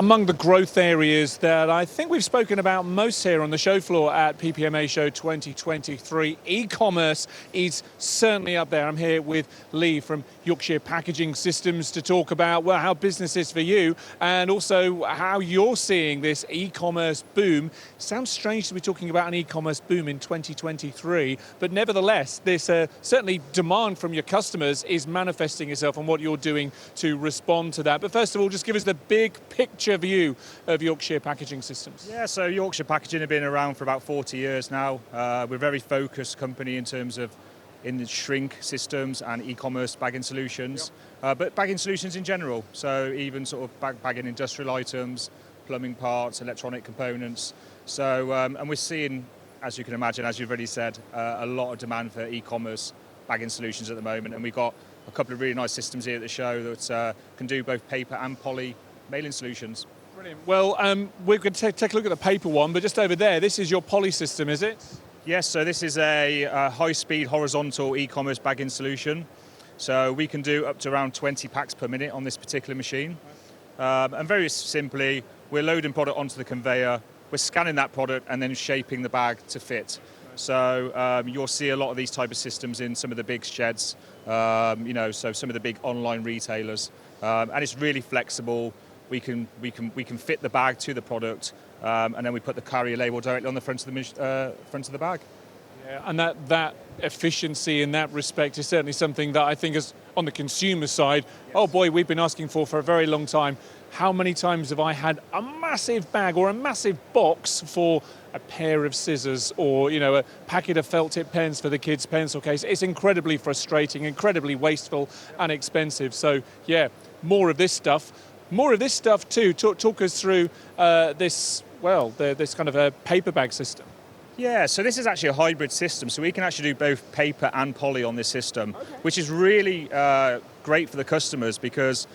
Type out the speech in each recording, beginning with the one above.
Among the growth areas that I think we've spoken about most here on the show floor at PPMA Show 2023, e-commerce is certainly up there. I'm here with Lee from Yorkshire Packaging Systems to talk about, well, how business is for you and also how you're seeing this e-commerce boom. Sounds strange to be talking about an e-commerce boom in 2023, but nevertheless, this certainly demand from your customers is manifesting itself on what you're doing to respond to that. But first of all, just give us the big picture view of Yorkshire Packaging Systems. Yeah, so Yorkshire Packaging have been around for about 40 years now. We're a very focused company in terms of in the shrink systems and e-commerce bagging solutions, but bagging solutions in general. So even sort of bagging industrial items, plumbing parts, electronic components. So, and we're seeing, as you can imagine, as you've already said, a lot of demand for e-commerce bagging solutions at the moment. And we've got a couple of really nice systems here at the show that can do both paper and poly mailing solutions. Brilliant. Well, we're going to take a look at the paper one, but just over there, this is your poly system, is it? Yes, so this is a high-speed horizontal e-commerce bagging solution. So we can do up to around 20 packs per minute on this particular machine. And very simply, we're loading product onto the conveyor, we're scanning that product and then shaping the bag to fit. So you'll see a lot of these type of systems in some of the big sheds, so some of the big online retailers. And it's really flexible. We can fit the bag to the product, and then we put the carrier label directly on the front of the bag. Yeah, and that efficiency in that respect is certainly something that I think is on the consumer side. Yes. Oh boy, we've been asking for a very long time. How many times have I had a massive bag or a massive box for a pair of scissors or, a packet of felt tip pens for the kids' pencil case? It's incredibly frustrating, incredibly wasteful and expensive. So yeah, more of this stuff. More of this stuff too. Talk us through this kind of a paper bag system. Yeah, so this is actually a hybrid system. So we can actually do both paper and poly on this system, which is really great for the customers because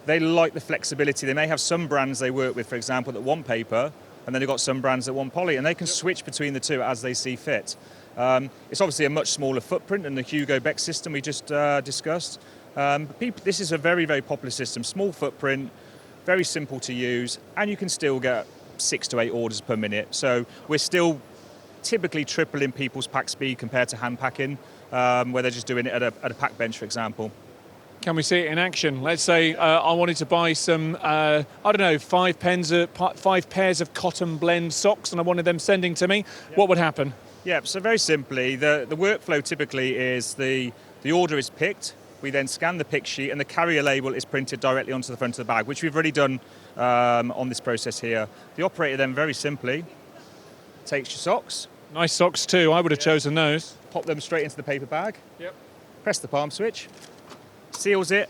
they like the flexibility. They may have some brands they work with, for example, that want paper, and then they've got some brands that want poly, and they can switch between the two as they see fit. It's obviously a much smaller footprint than the Hugo Beck system we just discussed. This is a very, very popular system, small footprint, very simple to use, and you can still get 6 to 8 orders per minute. So we're still typically tripling people's pack speed compared to hand packing, where they're just doing it at a pack bench, for example. Can we see it in action? Let's say I wanted to buy some, 5 pairs of cotton blend socks, and I wanted them sending to me. Yeah. What would happen? Yeah, so very simply, the workflow typically is the order is picked. We then scan the pick sheet and the carrier label is printed directly onto the front of the bag, which we've already done on this process here. The operator then very simply takes your socks. Nice socks too, I would have chosen those. Pop them straight into the paper bag. Yep. Press the palm switch, seals it,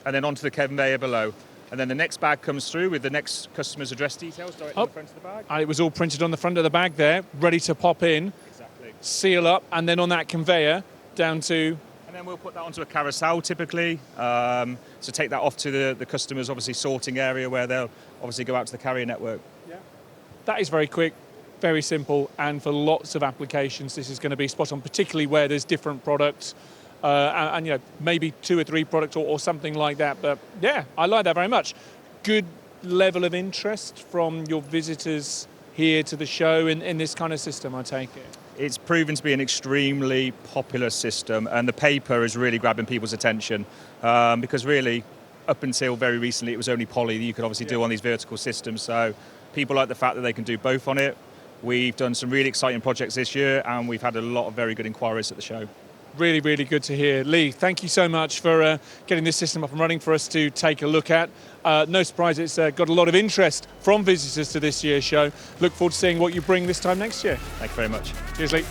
and then onto the conveyor below. And then the next bag comes through with the next customer's address details directly on the front of the bag. And it was all printed on the front of the bag there, ready to pop in, exactly. Seal up, and then on that conveyor down to... And then we'll put that onto a carousel typically, so take that off to the customer's obviously sorting area where they'll obviously go out to the carrier network. Yeah. That is very quick, very simple, and for lots of applications this is going to be spot on, particularly where there's different products and maybe 2 or 3 products or something like that. But yeah, I like that very much. Good level of interest from your visitors here to the show in this kind of system, I take it. It's proven to be an extremely popular system, and the paper is really grabbing people's attention because really, up until very recently, it was only poly that you could obviously do on these vertical systems. So people like the fact that they can do both on it. We've done some really exciting projects this year, and we've had a lot of very good inquiries at the show. Really, really good to hear. Lee, thank you so much for getting this system up and running for us to take a look at. No surprise, it's got a lot of interest from visitors to this year's show. Look forward to seeing what you bring this time next year. Thank you very much. Cheers, Lee.